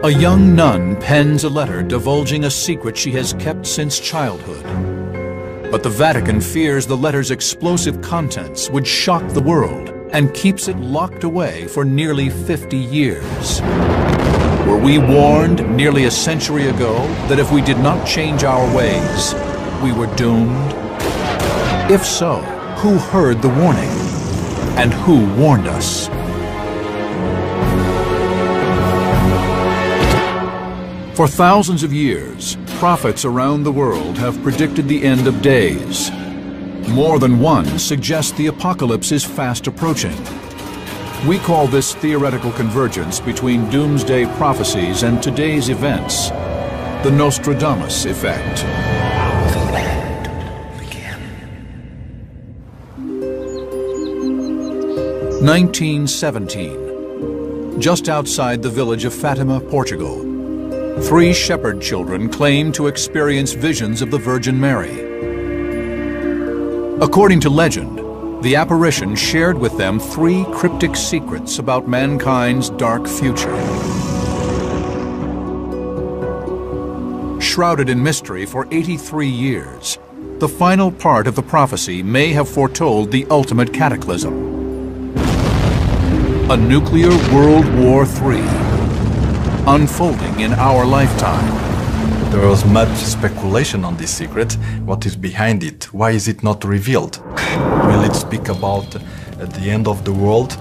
A young nun pens a letter divulging a secret she has kept since childhood. But the Vatican fears the letter's explosive contents would shock the world and keeps it locked away for nearly 50 years. Were we warned nearly a century ago that if we did not change our ways, we were doomed? If so, who heard the warning? And who warned us? For thousands of years, prophets around the world have predicted the end of days. More than one suggests the apocalypse is fast approaching. We call this theoretical convergence between doomsday prophecies and today's events the Nostradamus effect. 1917. Just outside the village of Fatima, Portugal, 3 shepherd children claim to experience visions of the Virgin Mary. According to legend, the apparition shared with them 3 cryptic secrets about mankind's dark future. Shrouded in mystery for 83 years, the final part of the prophecy may have foretold the ultimate cataclysm. A nuclear World War III, unfolding in our lifetime. There was much speculation on this secret. What is behind it? Why is it not revealed? Will it speak about the end of the world?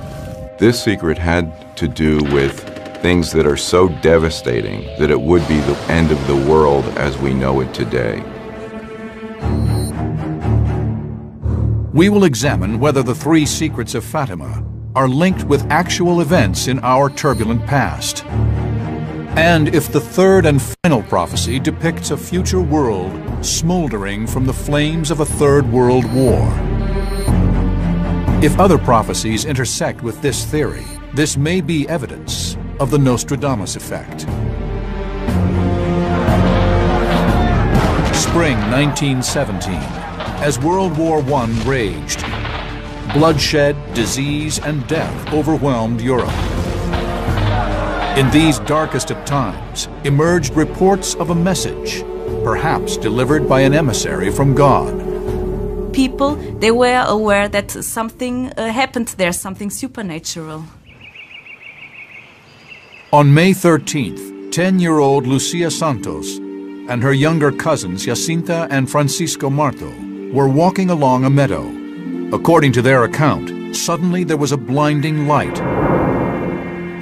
This secret had to do with things that are so devastating that it would be the end of the world as we know it today. We will examine whether the 3 secrets of Fatima are linked with actual events in our turbulent past, and if the 3rd and final prophecy depicts a future world smoldering from the flames of a 3rd World War. If other prophecies intersect with this theory, this may be evidence of the Nostradamus effect. Spring 1917, as World War I raged, bloodshed, disease, and death overwhelmed Europe. In these darkest of times emerged reports of a message, perhaps delivered by an emissary from God. People, they were aware that something happened there, something supernatural. On May 13th, 10-year-old Lucia Santos and her younger cousins Jacinta and Francisco Marto were walking along a meadow. According to their account, suddenly there was a blinding light.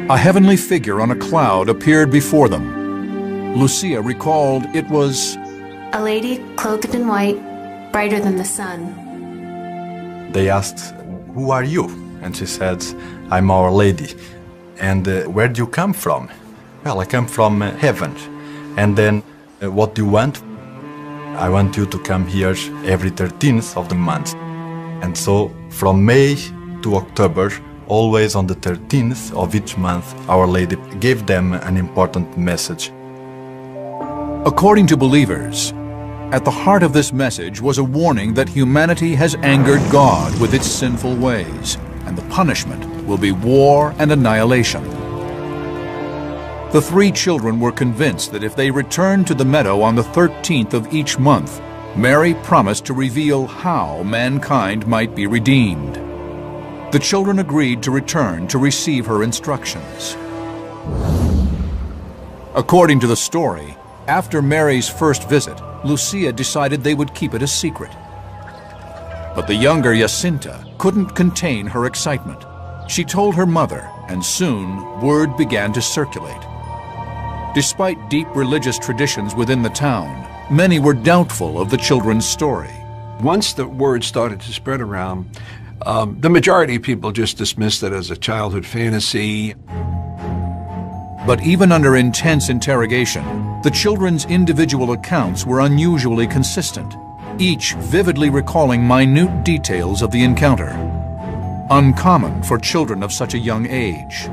A heavenly figure on a cloud appeared before them. Lucia recalled it was a lady clothed in white, brighter than the sun. They asked, "Who are you?" And she said, "I'm Our Lady." "And where do you come from?" "Well, I come from heaven." "And then, what do you want?" "I want you to come here every 13th of the month." And so, from May to October, always on the 13th of each month, Our Lady gave them an important message. According to believers, at the heart of this message was a warning that humanity has angered God with its sinful ways, and the punishment will be war and annihilation. The 3 children were convinced that if they returned to the meadow on the 13th of each month, Mary promised to reveal how mankind might be redeemed. The children agreed to return to receive her instructions. According to the story, after Mary's first visit, Lucia decided they would keep it a secret. But the younger Jacinta couldn't contain her excitement. She told her mother, and soon word began to circulate. Despite deep religious traditions within the town, many were doubtful of the children's story. Once the word started to spread around, the majority of people just dismissed it as a childhood fantasy. But even under intense interrogation, the children's individual accounts were unusually consistent, each vividly recalling minute details of the encounter, uncommon for children of such a young age.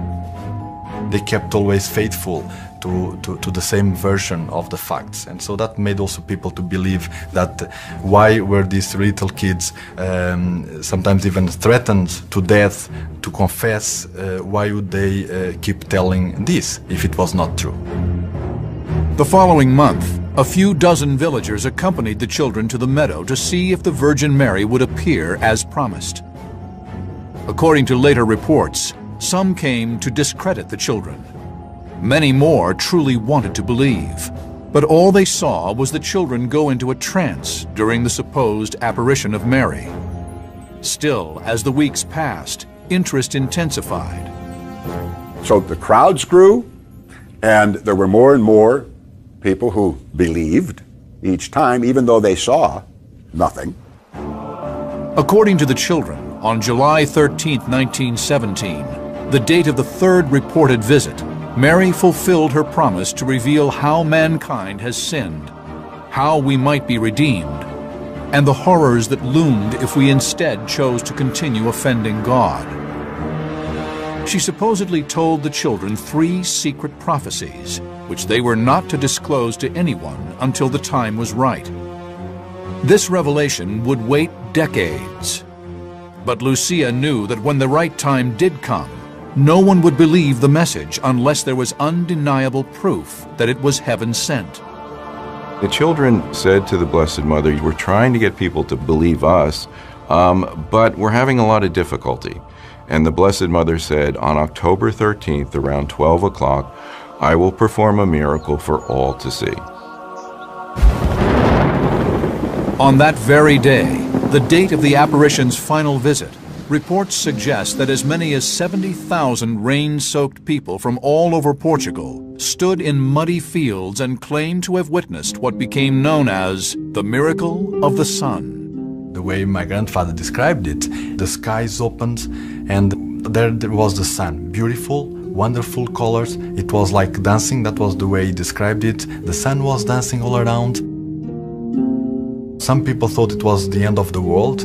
they kept always faithful to the same version of the facts. And so that made also people to believe that why were these little kids sometimes even threatened to death to confess, why would they keep telling this if it was not true? The following month, a few dozen villagers accompanied the children to the meadow to see if the Virgin Mary would appear as promised. According to later reports, some came to discredit the children. Many more truly wanted to believe, but all they saw was the children go into a trance during the supposed apparition of Mary. Still, as the weeks passed, interest intensified. So the crowds grew, and there were more and more people who believed each time, even though they saw nothing. According to the children, on July 13, 1917, the date of the third reported visit, Mary fulfilled her promise to reveal how mankind has sinned, how we might be redeemed, and the horrors that loomed if we instead chose to continue offending God. She supposedly told the children 3 secret prophecies, which they were not to disclose to anyone until the time was right. This revelation would wait decades. But Lucia knew that when the right time did come, no one would believe the message unless there was undeniable proof that it was heaven sent. The children said to the Blessed Mother, "We're trying to get people to believe us, but we're having a lot of difficulty." And the Blessed Mother said, "On October 13th, around 12 o'clock, I will perform a miracle for all to see." On that very day, the date of the apparition's final visit, reports suggest that as many as 70,000 rain-soaked people from all over Portugal stood in muddy fields and claimed to have witnessed what became known as the miracle of the sun. The way my grandfather described it, the skies opened and there was the sun. Beautiful, wonderful colors. It was like dancing, that was the way he described it. The sun was dancing all around. Some people thought it was the end of the world.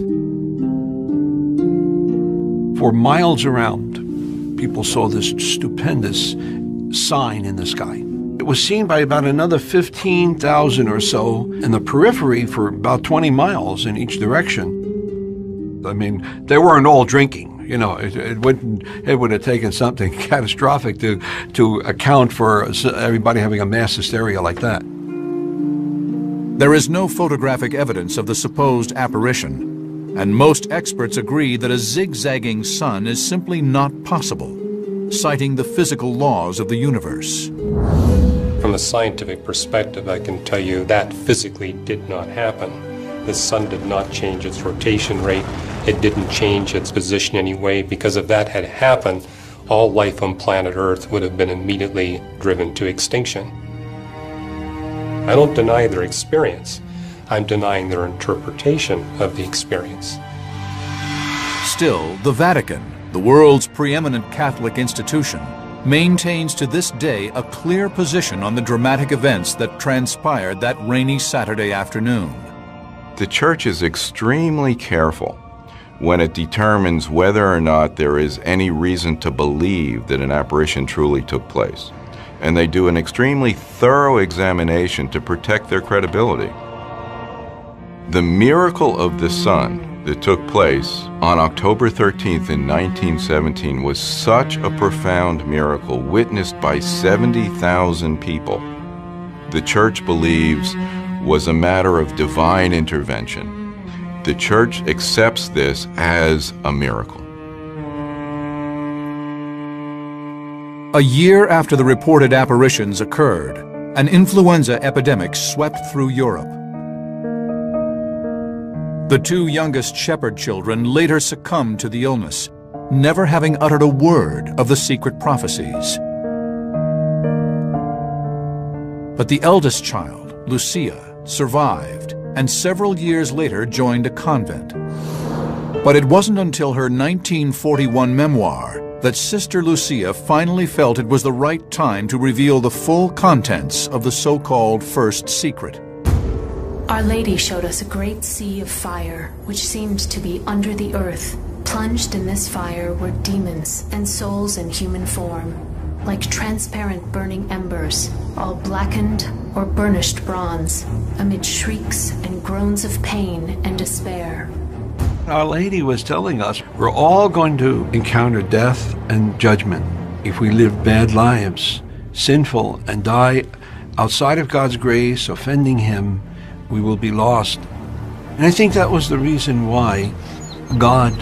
For miles around, people saw this stupendous sign in the sky. It was seen by about another 15,000 or so in the periphery for about 20 miles in each direction. I mean, they weren't all drinking. You know, it would have taken something catastrophic to account for everybody having a mass hysteria like that. There is no photographic evidence of the supposed apparition, and most experts agree that a zigzagging sun is simply not possible, citing the physical laws of the universe. From a scientific perspective, I can tell you that physically did not happen. The sun did not change its rotation rate. It didn't change its position anyway, because if that had happened, all life on planet Earth would have been immediately driven to extinction. I don't deny their experience. I'm denying their interpretation of the experience. Still, the Vatican, the world's preeminent Catholic institution, maintains to this day a clear position on the dramatic events that transpired that rainy Saturday afternoon. The Church is extremely careful when it determines whether or not there is any reason to believe that an apparition truly took place. And they do an extremely thorough examination to protect their credibility. The miracle of the sun that took place on October 13th in 1917 was such a profound miracle, witnessed by 70,000 people. The Church believes was a matter of divine intervention. The Church accepts this as a miracle. A year after the reported apparitions occurred, an influenza epidemic swept through Europe. The 2 youngest shepherd children later succumbed to the illness, never having uttered a word of the secret prophecies. But the eldest child, Lucia, survived, and several years later joined a convent. But it wasn't until her 1941 memoir that Sister Lucia finally felt it was the right time to reveal the full contents of the so-called first secret. Our Lady showed us a great sea of fire, which seemed to be under the earth. Plunged in this fire were demons and souls in human form. like transparent burning embers, all blackened or burnished bronze, amid shrieks and groans of pain and despair. Our Lady was telling us we're all going to encounter death and judgment if we live bad lives, sinful, and die outside of God's grace, offending Him. We will be lost. And I think that was the reason why God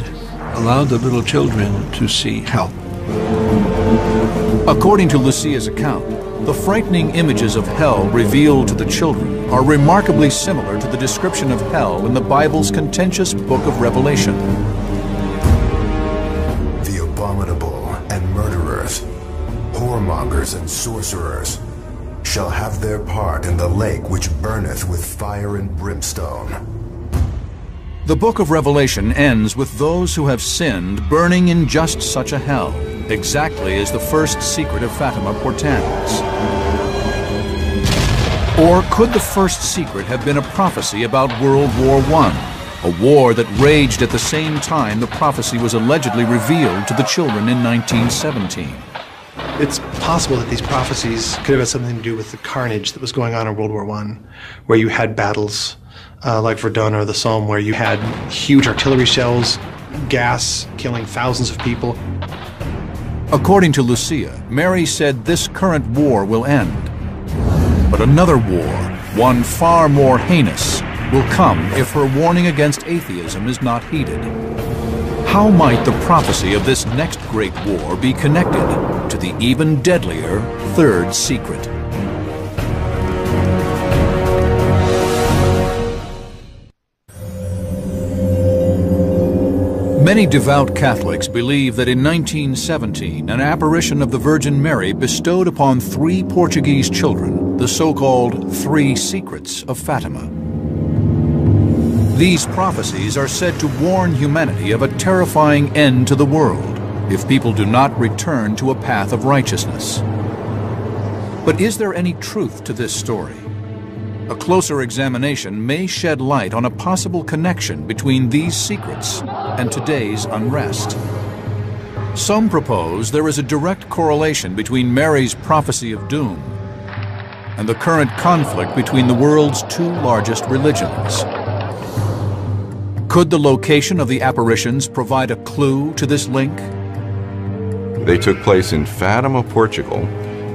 allowed the little children to see hell. According to Lucia's account, the frightening images of hell revealed to the children are remarkably similar to the description of hell in the Bible's contentious book of Revelation. The abominable and murderers, whoremongers and sorcerers, shall have their part in the lake which burneth with fire and brimstone. The book of Revelation ends with those who have sinned burning in just such a hell, exactly as the first secret of Fatima portends. Or could the first secret have been a prophecy about World War I, a war that raged at the same time the prophecy was allegedly revealed to the children in 1917? It's possible that these prophecies could have had something to do with the carnage that was going on in World War I, where you had battles like Verdun or the Somme, where you had huge artillery shells, gas killing thousands of people. According to Lucia, Mary said this current war will end. But another war, one far more heinous, will come if her warning against atheism is not heeded. How might the prophecy of this next great war be connected to the even deadlier third secret? Many devout Catholics believe that in 1917, an apparition of the Virgin Mary bestowed upon 3 Portuguese children the so-called 3 Secrets of Fatima. These prophecies are said to warn humanity of a terrifying end to the world if people do not return to a path of righteousness. But is there any truth to this story? A closer examination may shed light on a possible connection between these secrets and today's unrest. Some propose there is a direct correlation between Mary's prophecy of doom and the current conflict between the world's 2 largest religions. Could the location of the apparitions provide a clue to this link? They took place in Fatima, Portugal,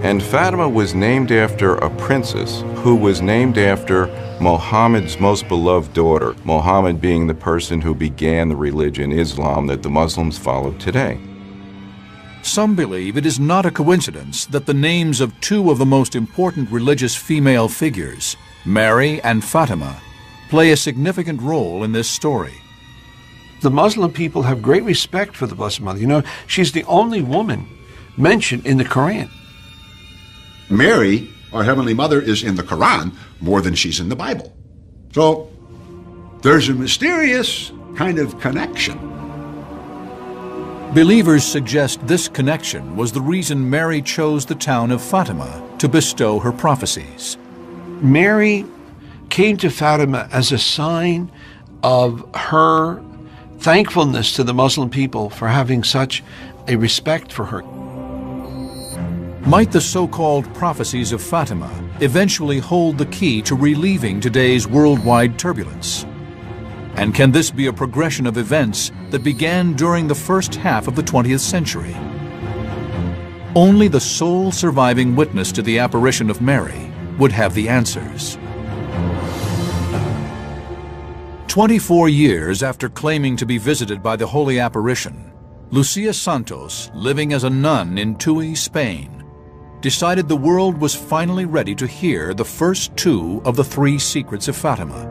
and Fatima was named after a princess who was named after Muhammad's most beloved daughter, Muhammad being the person who began the religion Islam that the Muslims follow today. Some believe it is not a coincidence that the names of 2 of the most important religious female figures, Mary and Fatima, play a significant role in this story. The Muslim people have great respect for the Blessed Mother. You know, she's the only woman mentioned in the Quran. Mary, our Heavenly Mother, is in the Quran more than she's in the Bible. So there's a mysterious kind of connection. Believers suggest this connection was the reason Mary chose the town of Fatima to bestow her prophecies. Mary came to Fatima as a sign of her thankfulness to the Muslim people for having such a respect for her. Might the so-called prophecies of Fatima eventually hold the key to relieving today's worldwide turbulence? And can this be a progression of events that began during the first half of the 20th century? Only the sole surviving witness to the apparition of Mary would have the answers. 24 years after claiming to be visited by the Holy Apparition, Lucia Santos, living as a nun in Tui, Spain, decided the world was finally ready to hear the first 2 of the 3 secrets of Fatima.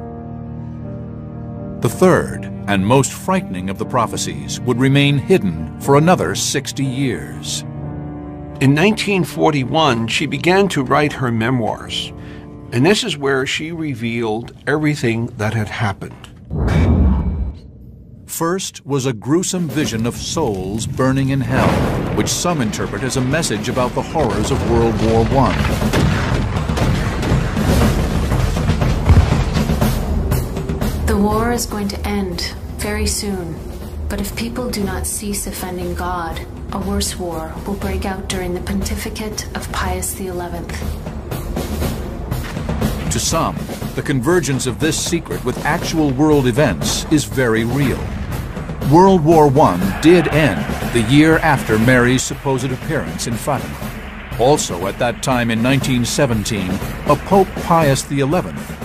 The third and most frightening of the prophecies would remain hidden for another 60 years. In 1941, she began to write her memoirs, and this is where she revealed everything that had happened. First was a gruesome vision of souls burning in hell, which some interpret as a message about the horrors of World War I. The war is going to end very soon, but if people do not cease offending God, a worse war will break out during the pontificate of Pius XI. To some, the convergence of this secret with actual world events is very real. World War I did end the year after Mary's supposed appearance in Fatima. Also at that time in 1917, a Pope Pius XI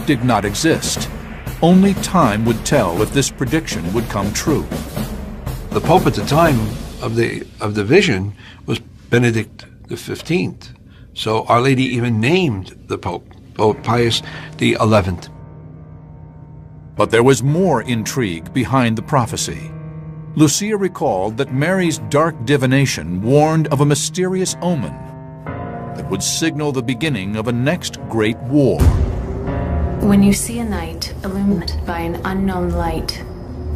did not exist. Only time would tell if this prediction would come true. The Pope at the time of the vision was Benedict XV. So Our Lady even named the Pope, Pope Pius XI. But there was more intrigue behind the prophecy. Lucia recalled that Mary's dark divination warned of a mysterious omen that would signal the beginning of a next great war. When you see a night illumined by an unknown light,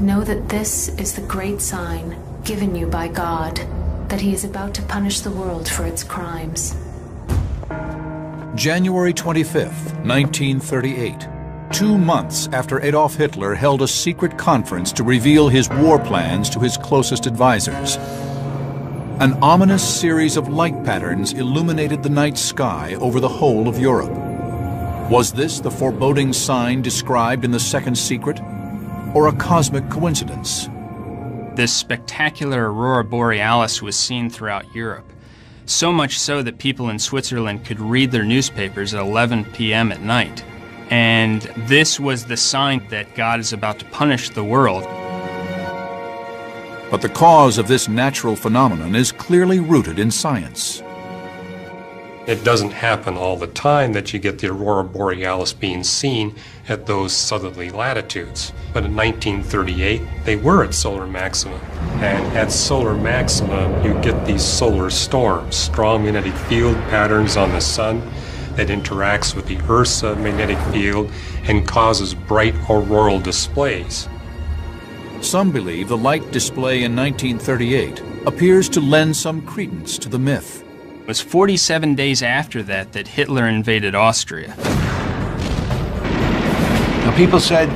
know that this is the great sign given you by God, that he is about to punish the world for its crimes. January 25th, 1938. 2 months after Adolf Hitler held a secret conference to reveal his war plans to his closest advisors. An ominous series of light patterns illuminated the night sky over the whole of Europe. Was this the foreboding sign described in the second secret, or a cosmic coincidence? This spectacular aurora borealis was seen throughout Europe, so much so that people in Switzerland could read their newspapers at 11 p.m. at night. And this was the sign that God is about to punish the world. But the cause of this natural phenomenon is clearly rooted in science. It doesn't happen all the time that you get the aurora borealis being seen at those southerly latitudes. But in 1938, they were at solar maxima. And at solar maxima, you get these solar storms, strong magnetic field patterns on the sun that interacts with the Earth's magnetic field and causes bright auroral displays. Some believe the light display in 1938 appears to lend some credence to the myth. It was 47 days after that that Hitler invaded Austria. Now people said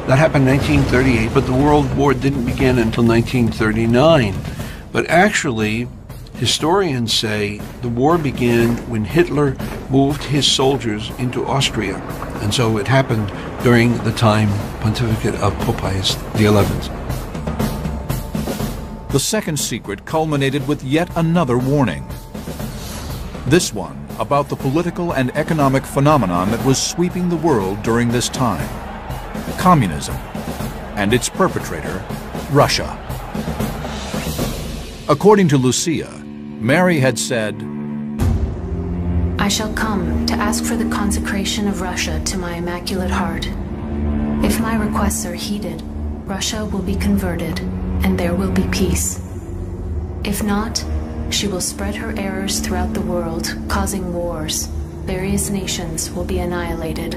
that happened in 1938, but the World War didn't begin until 1939. But actually, historians say the war began when Hitler moved his soldiers into Austria, and so it happened during the time pontificate of Pope Pius XI. The second secret culminated with yet another warning. This one about the political and economic phenomenon that was sweeping the world during this time: communism, and its perpetrator, Russia. According to Lucia, Mary had said, I shall come to ask for the consecration of Russia to my Immaculate Heart. If my requests are heeded, Russia will be converted, and there will be peace. If not, she will spread her errors throughout the world, causing wars. Various nations will be annihilated.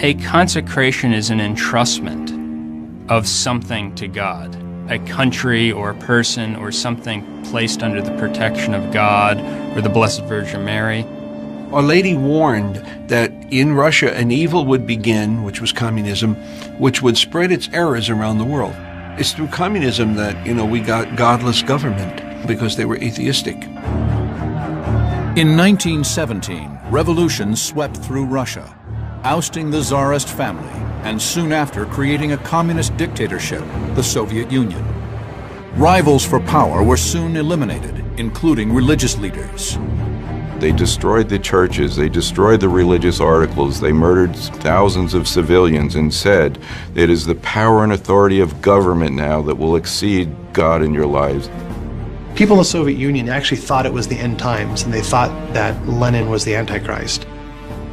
A consecration is an entrustment of something to God. A country or a person or something placed under the protection of God or the Blessed Virgin Mary. Our Lady warned that in Russia an evil would begin, which was communism, which would spread its errors around the world. It's through communism that, we got godless government because they were atheistic. In 1917, revolution swept through Russia, ousting the Tsarist family, and soon after creating a communist dictatorship, the Soviet Union. Rivals for power were soon eliminated, including religious leaders. They destroyed the churches, they destroyed the religious articles, they murdered thousands of civilians and said, it is the power and authority of government now that will exceed God in your lives. People in the Soviet Union actually thought it was the end times, and they thought that Lenin was the Antichrist,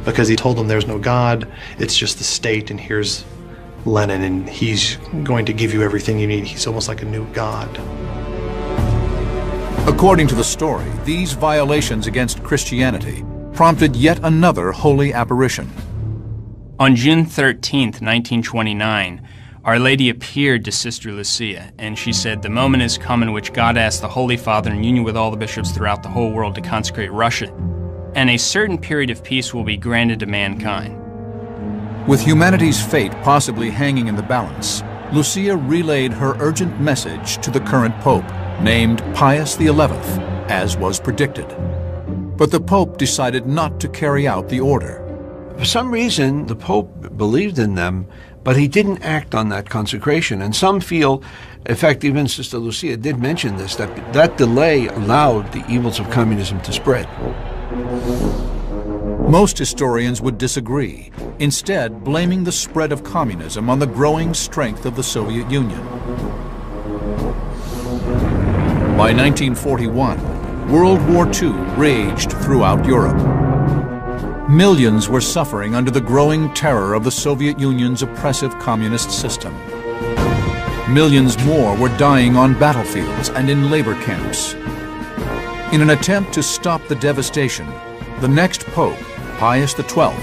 because he told them there's no God, it's just the state, and here's Lenin, and he's going to give you everything you need. He's almost like a new God. According to the story, these violations against Christianity prompted yet another holy apparition. On June 13th, 1929, Our Lady appeared to Sister Lucia, and she said, the moment is come in which God asked the Holy Father in union with all the bishops throughout the whole world to consecrate Russia, and a certain period of peace will be granted to mankind. With humanity's fate possibly hanging in the balance, Lucia relayed her urgent message to the current Pope. named Pius XI, as was predicted. But the Pope decided not to carry out the order. For some reason, the Pope believed in them, but he didn't act on that consecration. And some feel, in fact, even Sister Lucia did mention this, that that delay allowed the evils of communism to spread. Most historians would disagree, instead blaming the spread of communism on the growing strength of the Soviet Union. By 1941, World War II raged throughout Europe. Millions were suffering under the growing terror of the Soviet Union's oppressive communist system. Millions more were dying on battlefields and in labor camps. In an attempt to stop the devastation, the next Pope, Pius XII,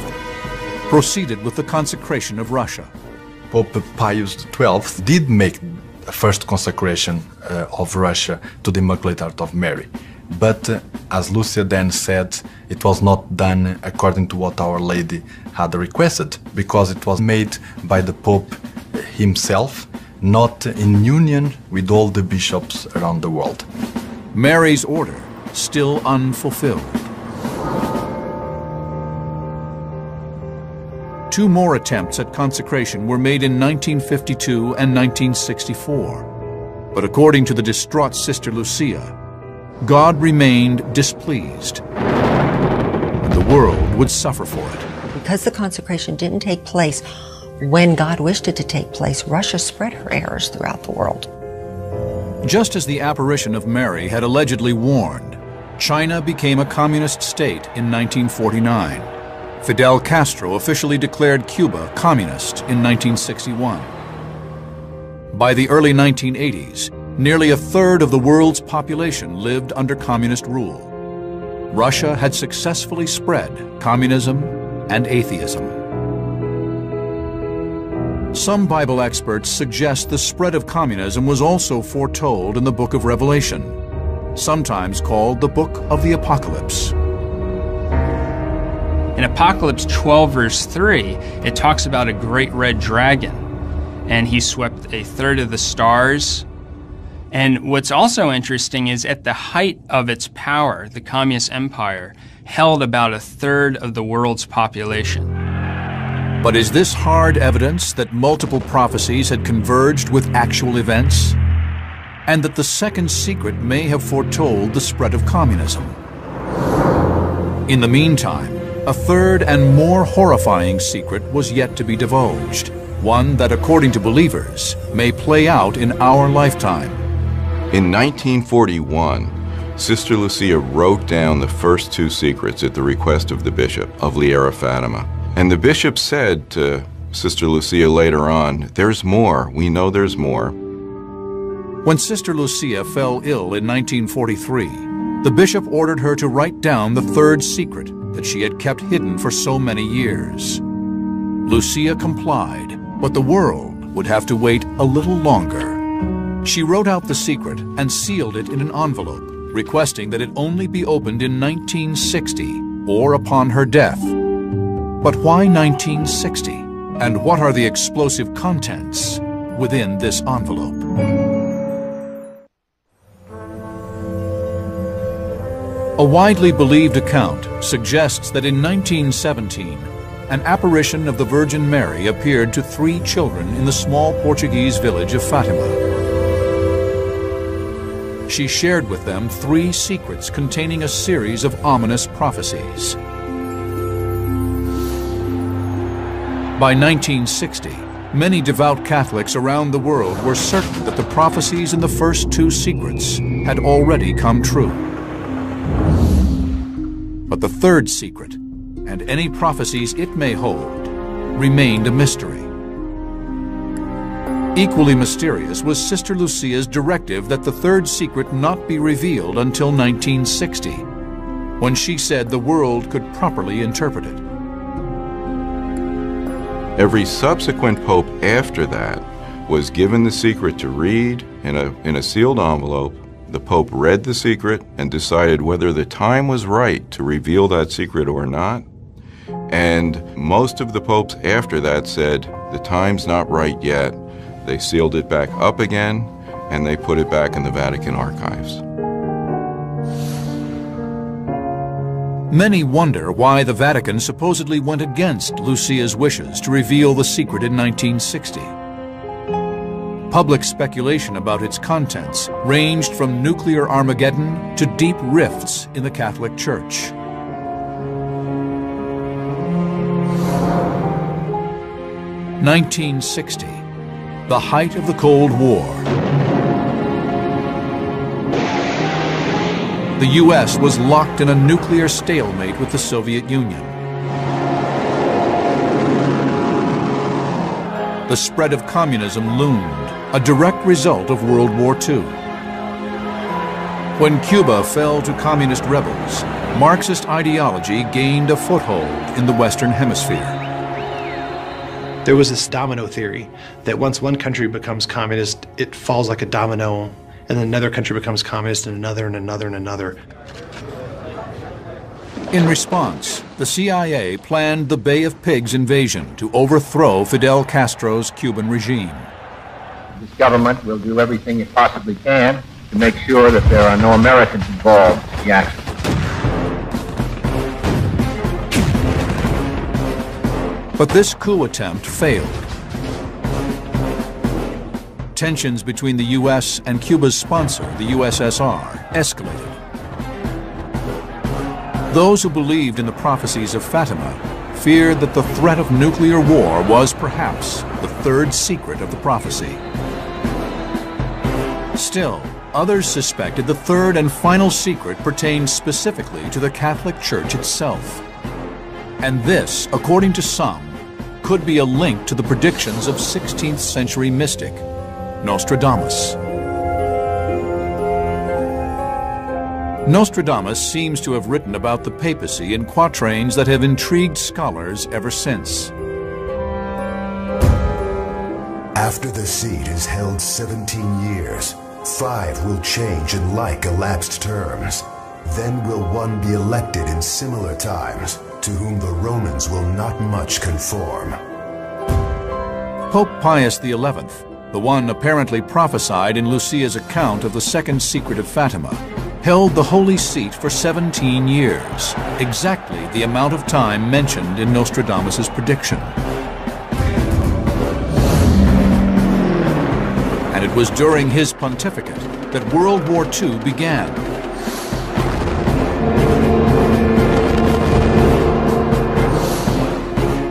proceeded with the consecration of Russia. Pope Pius XII did make the first consecration of Russia to the Immaculate Heart of Mary. But as Lucia then said, it was not done according to what Our Lady had requested, because it was made by the Pope himself, not in union with all the bishops around the world. Mary's order still unfulfilled. Two more attempts at consecration were made in 1952 and 1964. But according to the distraught Sister Lucia, God remained displeased, and the world would suffer for it. Because the consecration didn't take place when God wished it to take place, Russia spread her errors throughout the world. Just as the apparition of Mary had allegedly warned, China became a communist state in 1949. Fidel Castro officially declared Cuba communist in 1961. By the early 1980s, nearly a third of the world's population lived under communist rule. Russia had successfully spread communism and atheism. Some Bible experts suggest the spread of communism was also foretold in the Book of Revelation, sometimes called the Book of the Apocalypse. In Apocalypse 12, verse 3, it talks about a great red dragon, and he swept a third of the stars. And what's also interesting is at the height of its power, the Communist Empire held about a third of the world's population. But is this hard evidence that multiple prophecies had converged with actual events? And that the second secret may have foretold the spread of communism? In the meantime, a third and more horrifying secret was yet to be divulged, one that, according to believers, may play out in our lifetime. In 1941, Sister Lucia wrote down the first two secrets at the request of the bishop of Liera Fatima. And the bishop said to Sister Lucia later on, "There's more, we know there's more." When Sister Lucia fell ill in 1943, the bishop ordered her to write down the third secret that she had kept hidden for so many years. Lucia complied, but the world would have to wait a little longer. She wrote out the secret and sealed it in an envelope, requesting that it only be opened in 1960 or upon her death. But why 1960? And what are the explosive contents within this envelope? A widely believed account suggests that in 1917, an apparition of the Virgin Mary appeared to 3 children in the small Portuguese village of Fatima. She shared with them 3 secrets containing a series of ominous prophecies. By 1960, many devout Catholics around the world were certain that the prophecies in the first 2 secrets had already come true. But the third secret, and any prophecies it may hold, remained a mystery. Equally mysterious was Sister Lucia's directive that the third secret not be revealed until 1960, when she said the world could properly interpret it. Every subsequent pope after that was given the secret to read in a sealed envelope. The Pope read the secret and decided whether the time was right to reveal that secret or not. And most of the popes after that said, the time's not right yet. They sealed it back up again, and they put it back in the Vatican archives. Many wonder why the Vatican supposedly went against Lucia's wishes to reveal the secret in 1960. Public speculation about its contents ranged from nuclear Armageddon to deep rifts in the Catholic Church. (1960), the height of the Cold War. The U.S. was locked in a nuclear stalemate with the Soviet Union. The spread of communism loomed, a direct result of World War II. When Cuba fell to communist rebels, Marxist ideology gained a foothold in the Western Hemisphere. There was this domino theory that once one country becomes communist, it falls like a domino, and then another country becomes communist, and another, and another, and another. In response, the CIA planned the Bay of Pigs invasion to overthrow Fidel Castro's Cuban regime. This government will do everything it possibly can to make sure that there are no Americans involved in the action. But this coup attempt failed. Tensions between the U.S. and Cuba's sponsor, the USSR, escalated. Those who believed in the prophecies of Fatima feared that the threat of nuclear war was perhaps the third secret of the prophecy. Still, others suspected the third and final secret pertained specifically to the Catholic Church itself. And this, according to some, could be a link to the predictions of 16th century mystic Nostradamus. Nostradamus seems to have written about the papacy in quatrains that have intrigued scholars ever since. After the seat is held 17 years, 5 will change in like elapsed terms. Then will one be elected in similar times, to whom the Romans will not much conform. Pope Pius XI, the one apparently prophesied in Lucia's account of the second secret of Fatima, held the Holy Seat for 17 years, exactly the amount of time mentioned in Nostradamus' prediction. And it was during his pontificate that World War II began.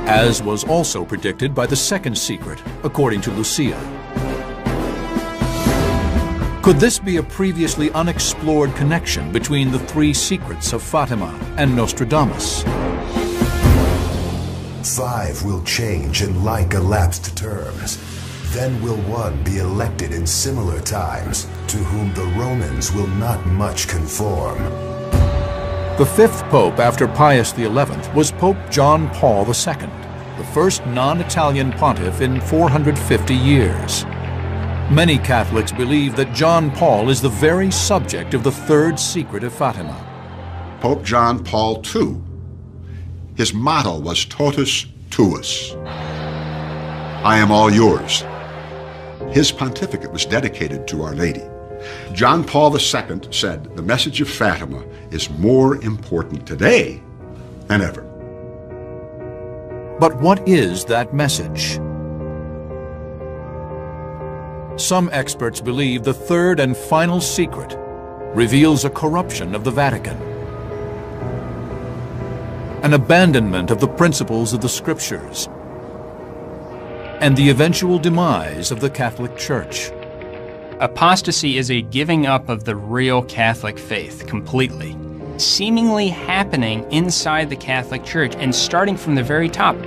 As was also predicted by the second secret, according to Lucia. Could this be a previously unexplored connection between the 3 secrets of Fatima and Nostradamus? 5 will change in like elapsed terms. Then will one be elected in similar times, to whom the Romans will not much conform. The 5th Pope after Pius XI was Pope John Paul II, the first non-Italian pontiff in 450 years. Many Catholics believe that John Paul is the very subject of the third secret of Fatima. Pope John Paul II, his motto was Totus Tuus, I am all yours. His pontificate was dedicated to Our Lady. John Paul II said the message of Fatima is more important today than ever. But what is that message? Some experts believe the third and final secret reveals a corruption of the Vatican, an abandonment of the principles of the Scriptures, and the eventual demise of the Catholic Church. Apostasy is a giving up of the real Catholic faith completely, seemingly happening inside the Catholic Church and starting from the very top.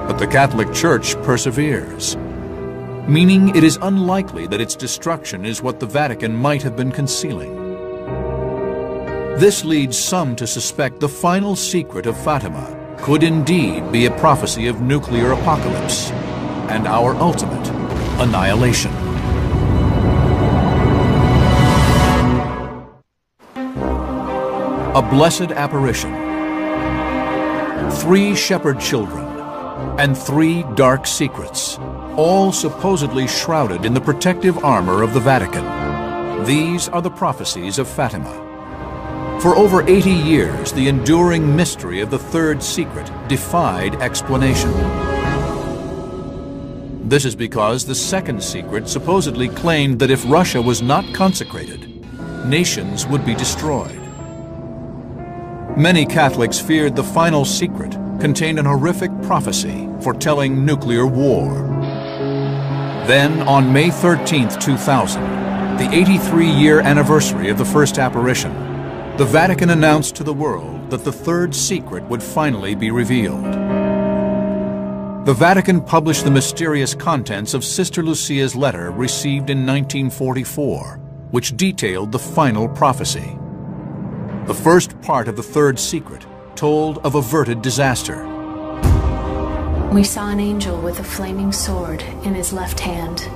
But the Catholic Church perseveres, meaning it is unlikely that its destruction is what the Vatican might have been concealing. This leads some to suspect the final secret of Fatima could indeed be a prophecy of nuclear apocalypse and our ultimate annihilation. A blessed apparition, 3 shepherd children, and 3 dark secrets, all supposedly shrouded in the protective armor of the Vatican. These are the prophecies of Fatima. For over 80 years, the enduring mystery of the third secret defied explanation. This is because the second secret supposedly claimed that if Russia was not consecrated, nations would be destroyed. Many Catholics feared the final secret contained an horrific prophecy foretelling nuclear war. Then, on May 13, 2000, the 83-year anniversary of the first apparition, the Vatican announced to the world that the third secret would finally be revealed. The Vatican published the mysterious contents of Sister Lucia's letter received in 1944, which detailed the final prophecy. The first part of the third secret told of averted disaster. We saw an angel with a flaming sword in his left hand.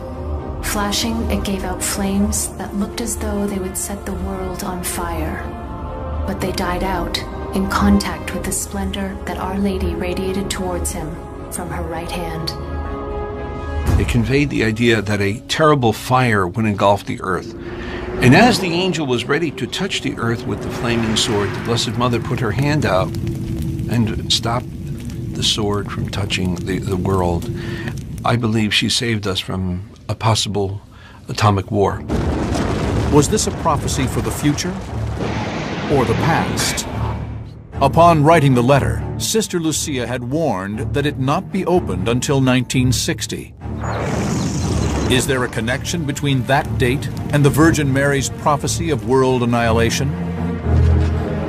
Flashing, it gave out flames that looked as though they would set the world on fire. But they died out in contact with the splendor that Our Lady radiated towards him from her right hand. It conveyed the idea that a terrible fire would engulf the earth. And as the angel was ready to touch the earth with the flaming sword, the Blessed Mother put her hand out and stopped the sword from touching the world. I believe she saved us from a possible atomic war. Was this a prophecy for the future or the past? Upon writing the letter, Sister Lucia had warned that it not be opened until 1960. Is there a connection between that date and the Virgin Mary's prophecy of world annihilation?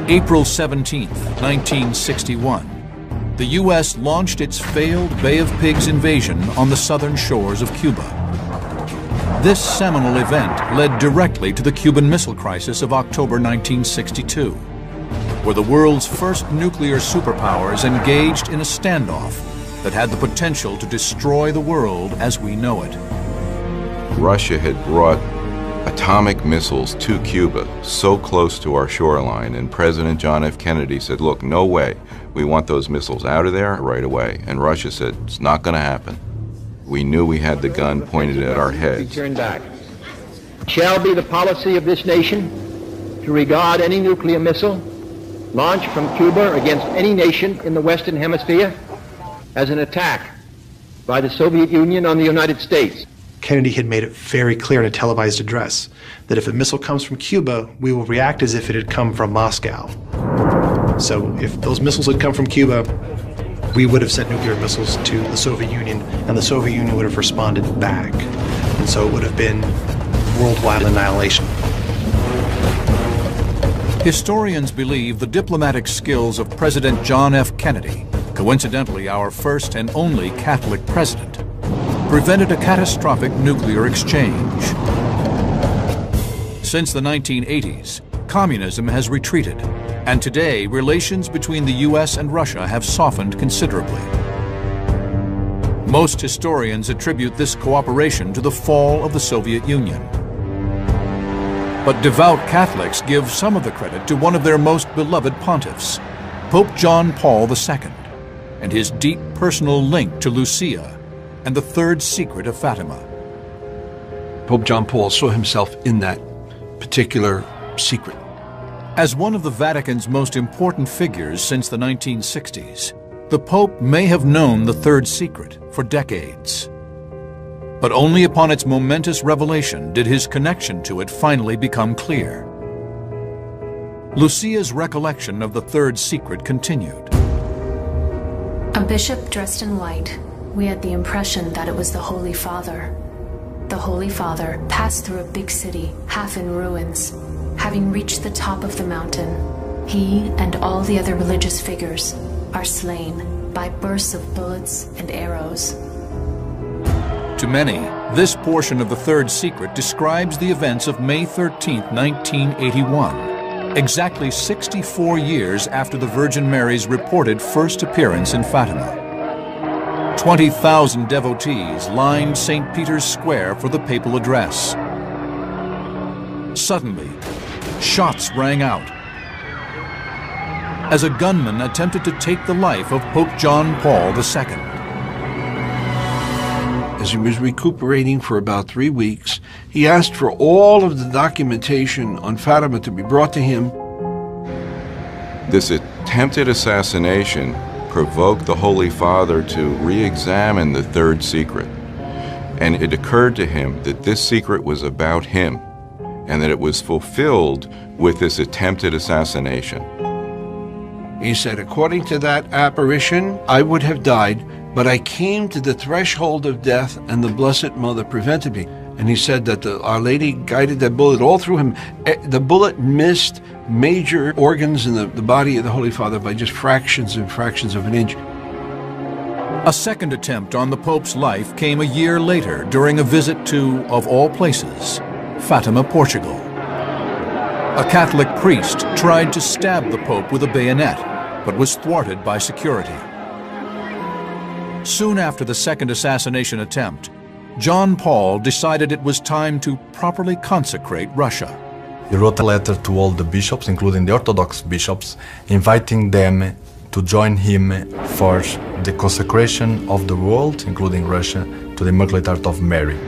April 17, 1961, the U.S. launched its failed Bay of Pigs invasion on the southern shores of Cuba. This seminal event led directly to the Cuban Missile Crisis of October 1962, where the world's first nuclear superpowers engaged in a standoff that had the potential to destroy the world as we know it. Russia had brought atomic missiles to Cuba so close to our shoreline, and President John F. Kennedy said, look, no way. We want those missiles out of there right away. And Russia said, it's not going to happen. We knew we had the gun pointed at our heads. Turn back. Shall be the policy of this nation to regard any nuclear missile launched from Cuba against any nation in the Western Hemisphere as an attack by the Soviet Union on the United States. Kennedy had made it very clear in a televised address that if a missile comes from Cuba, we will react as if it had come from Moscow. So if those missiles had come from Cuba, we would have sent nuclear missiles to the Soviet Union, and the Soviet Union would have responded back. And so it would have been worldwide annihilation. Historians believe the diplomatic skills of President John F. Kennedy, coincidentally our first and only Catholic president, prevented a catastrophic nuclear exchange. Since the 1980s, communism has retreated, and today relations between the U.S. and Russia have softened considerably. Most historians attribute this cooperation to the fall of the Soviet Union. But devout Catholics give some of the credit to one of their most beloved pontiffs, Pope John Paul II, and his deep personal link to Lucia and the third secret of Fatima. Pope John Paul saw himself in that particular secret. As one of the Vatican's most important figures since the 1960s, the Pope may have known the third secret for decades. But only upon its momentous revelation did his connection to it finally become clear. Lucia's recollection of the third secret continued. A bishop dressed in white, we had the impression that it was the Holy Father. The Holy Father passed through a big city, half in ruins. Having reached the top of the mountain, he and all the other religious figures are slain by bursts of bullets and arrows. To many, this portion of the third secret describes the events of May 13, 1981, exactly 64 years after the Virgin Mary's reported first appearance in Fatima. 20,000 devotees lined St. Peter's Square for the papal address. Suddenly, shots rang out as a gunman attempted to take the life of Pope John Paul II. As he was recuperating for about 3 weeks, he asked for all of the documentation on Fatima to be brought to him. This attempted assassination provoked the Holy Father to re-examine the third secret. And it occurred to him that this secret was about him, and that it was fulfilled with this attempted assassination. He said, according to that apparition, I would have died, but I came to the threshold of death, and the Blessed Mother prevented me. And he said that Our Lady guided that bullet all through him. The bullet missed major organs in the body of the Holy Father by just fractions and fractions of an inch. A second attempt on the Pope's life came a year later during a visit to, of all places, Fatima, Portugal. A Catholic priest tried to stab the Pope with a bayonet, but was thwarted by security. Soon after the second assassination attempt, John Paul decided it was time to properly consecrate Russia. He wrote a letter to all the bishops, including the Orthodox bishops, inviting them to join him for the consecration of the world, including Russia, to the Immaculate Heart of Mary.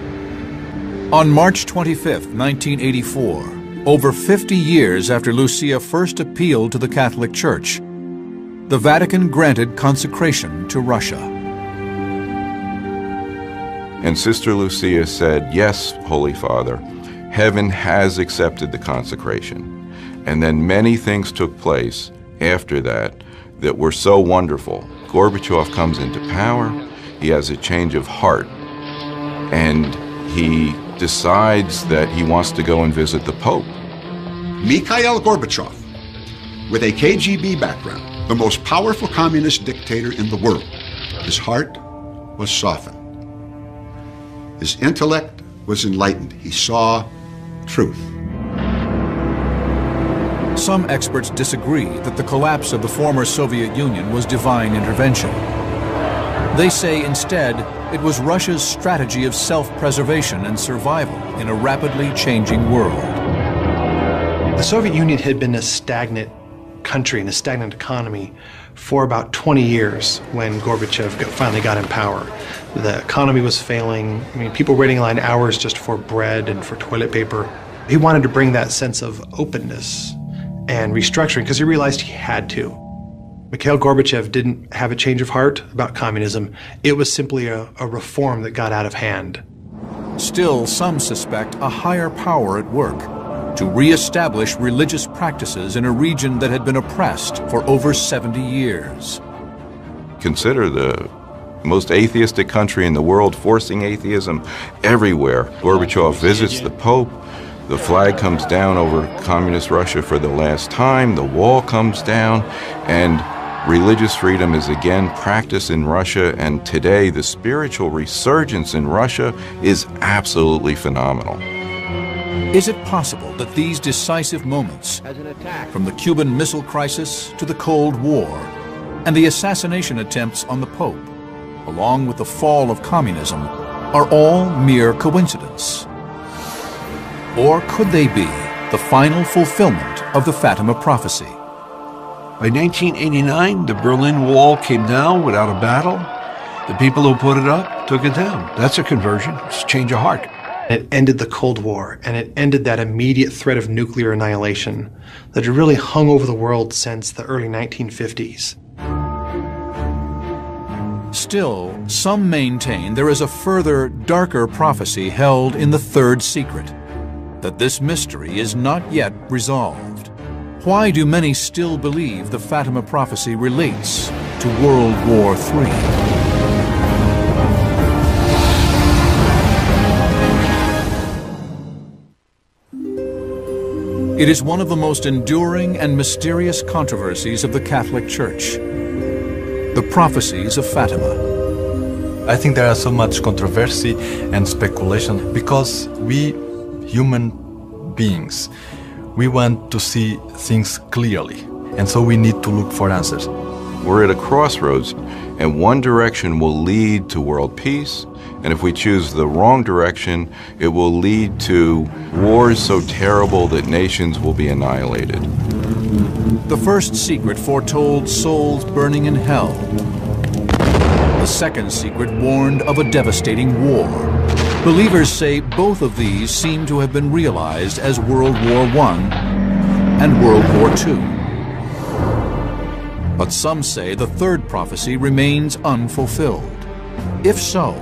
On March 25, 1984, over 50 years after Lucia first appealed to the Catholic Church, the Vatican granted consecration to Russia. And Sister Lucia said, yes, Holy Father, heaven has accepted the consecration. And then many things took place after that were so wonderful. Gorbachev comes into power, he has a change of heart, and he decides that he wants to go and visit the Pope. Mikhail Gorbachev, with a KGB background, the most powerful communist dictator in the world, his heart was softened. His intellect was enlightened. He saw truth. Some experts disagree that the collapse of the former Soviet Union was divine intervention. They say instead it was Russia's strategy of self-preservation and survival in a rapidly changing world. The Soviet Union had been a stagnant country and a stagnant economy for about 20 years when Gorbachev finally got in power. The economy was failing. I mean, people waiting in line hours just for bread and for toilet paper. He wanted to bring that sense of openness and restructuring because he realized he had to. Mikhail Gorbachev didn't have a change of heart about communism. It was simply a reform that got out of hand. Still, some suspect a higher power at work to re-establish religious practices in a region that had been oppressed for over 70 years. Consider the most atheistic country in the world forcing atheism everywhere. Gorbachev visits the Pope, the flag comes down over communist Russia for the last time, the wall comes down, and religious freedom is again practiced in Russia, and today the spiritual resurgence in Russia is absolutely phenomenal. Is it possible that these decisive moments, from the Cuban Missile Crisis to the Cold War, and the assassination attempts on the Pope, along with the fall of communism, are all mere coincidence? Or could they be the final fulfillment of the Fatima prophecy? By 1989, the Berlin Wall came down without a battle. The people who put it up took it down. That's a conversion. It's a change of heart. It ended the Cold War, and it ended that immediate threat of nuclear annihilation that had really hung over the world since the early 1950s. Still, some maintain there is a further, darker prophecy held in the third secret, that this mystery is not yet resolved. Why do many still believe the Fatima prophecy relates to World War III? It is one of the most enduring and mysterious controversies of the Catholic Church, the prophecies of Fatima. I think there is so much controversy and speculation because we, human beings, we want to see things clearly, and so we need to look for answers. We're at a crossroads, and one direction will lead to world peace, and if we choose the wrong direction, it will lead to wars so terrible that nations will be annihilated. The first secret foretold souls burning in hell. The The second secret warned of a devastating war. Believers say both of these seem to have been realized as World War I and World War II. But some say the third prophecy remains unfulfilled. If so,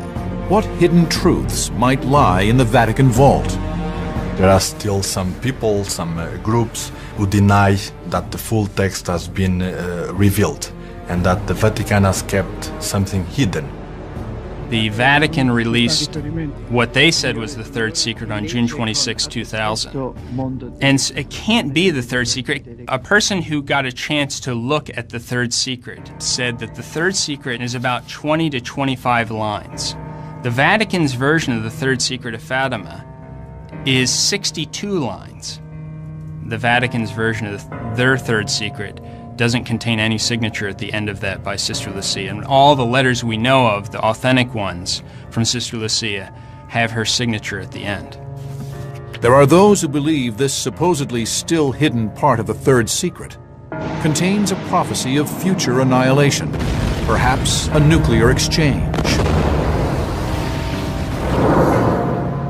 what hidden truths might lie in the Vatican vault? There are still some people, some groups who deny that the full text has been revealed and that the Vatican has kept something hidden. The Vatican released what they said was the third secret on June 26, 2000. And it can't be the third secret. A person who got a chance to look at the third secret said that the third secret is about 20 to 25 lines. The Vatican's version of the third secret of Fatima is 62 lines. The Vatican's version of their third secret doesn't contain any signature at the end of that by Sister Lucia. And all the letters we know of, the authentic ones from Sister Lucia, have her signature at the end. There are those who believe this supposedly still hidden part of the third secret contains a prophecy of future annihilation, perhaps a nuclear exchange.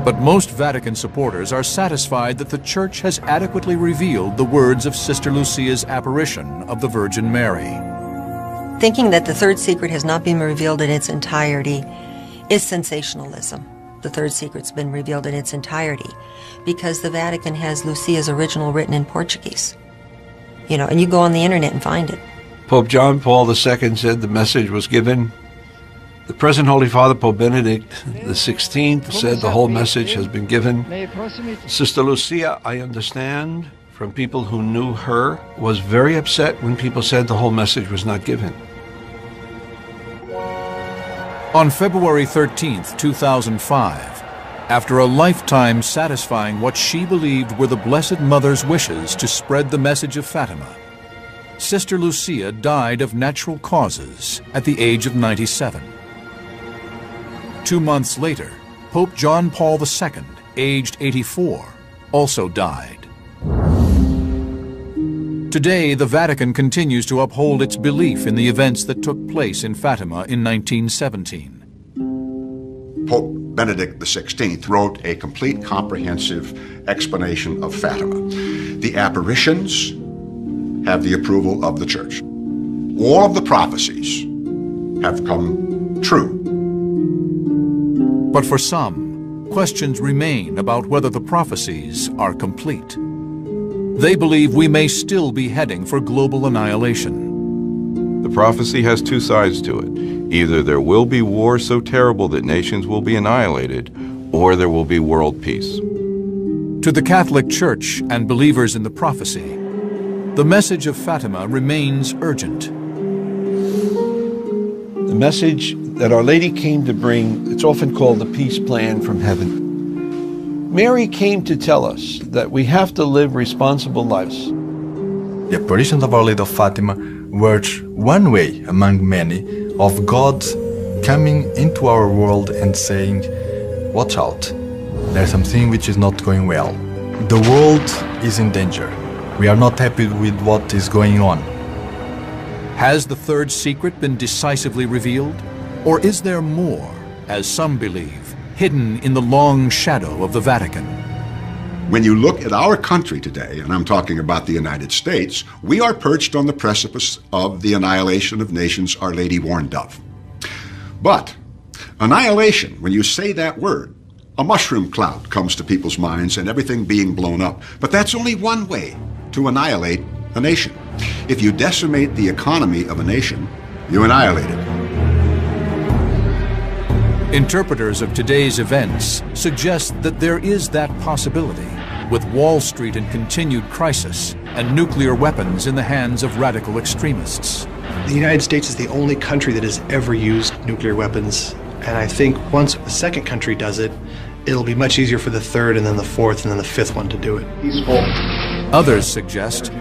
But most Vatican supporters are satisfied that the Church has adequately revealed the words of Sister Lucia's apparition of the Virgin Mary. Thinking that the third secret has not been revealed in its entirety is sensationalism. The third secret's been revealed in its entirety because the Vatican has Lucia's original written in Portuguese. You know, and you go on the internet and find it. Pope John Paul II said the message was given. The present Holy Father, Pope Benedict XVI, said the whole message has been given. Sister Lucia, I understand from people who knew her, was very upset when people said the whole message was not given. On February 13th, 2005, after a lifetime satisfying what she believed were the Blessed Mother's wishes to spread the message of Fatima, Sister Lucia died of natural causes at the age of 97. 2 months later, Pope John Paul II, aged 84, also died. Today, the Vatican continues to uphold its belief in the events that took place in Fatima in 1917. Pope Benedict XVI wrote a complete, comprehensive explanation of Fatima. The apparitions have the approval of the Church. All of the prophecies have come true. But for some, questions remain about whether the prophecies are complete. They believe we may still be heading for global annihilation. The prophecy has two sides to it. Either there will be war so terrible that nations will be annihilated, or there will be world peace. To the Catholic Church and believers in the prophecy, the message of Fatima remains urgent. The message that Our Lady came to bring, it's often called the peace plan from heaven. Mary came to tell us that we have to live responsible lives. The apparitions of Our Lady of Fatima were one way among many of God coming into our world and saying, watch out, there's something which is not going well. The world is in danger. We are not happy with what is going on. Has the third secret been decisively revealed? Or is there more, as some believe, hidden in the long shadow of the Vatican? When you look at our country today, and I'm talking about the United States, we are perched on the precipice of the annihilation of nations Our Lady warned of. But annihilation, when you say that word, a mushroom cloud comes to people's minds and everything being blown up. But that's only one way to annihilate a nation. If you decimate the economy of a nation, you annihilate it. Interpreters of today's events suggest that there is that possibility, with Wall Street in continued crisis and nuclear weapons in the hands of radical extremists. The United States is the only country that has ever used nuclear weapons, and I think once a second country does it, it'll be much easier for the third and then the fourth and then the fifth one to do it. Peaceful. Others suggest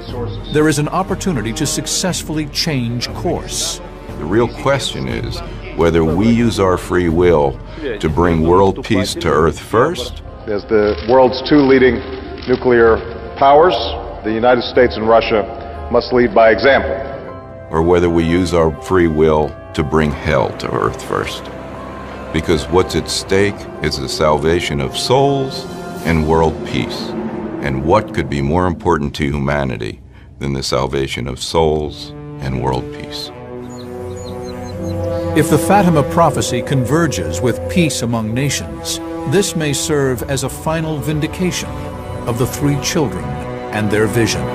there is an opportunity to successfully change course. The real question is whether we use our free will to bring world peace to Earth first. As the world's two leading nuclear powers, the United States and Russia must lead by example. Or whether we use our free will to bring hell to earth first. Because what's at stake is the salvation of souls and world peace. And what could be more important to humanity than the salvation of souls and world peace? If the Fatima prophecy converges with peace among nations, this may serve as a final vindication of the three children and their vision.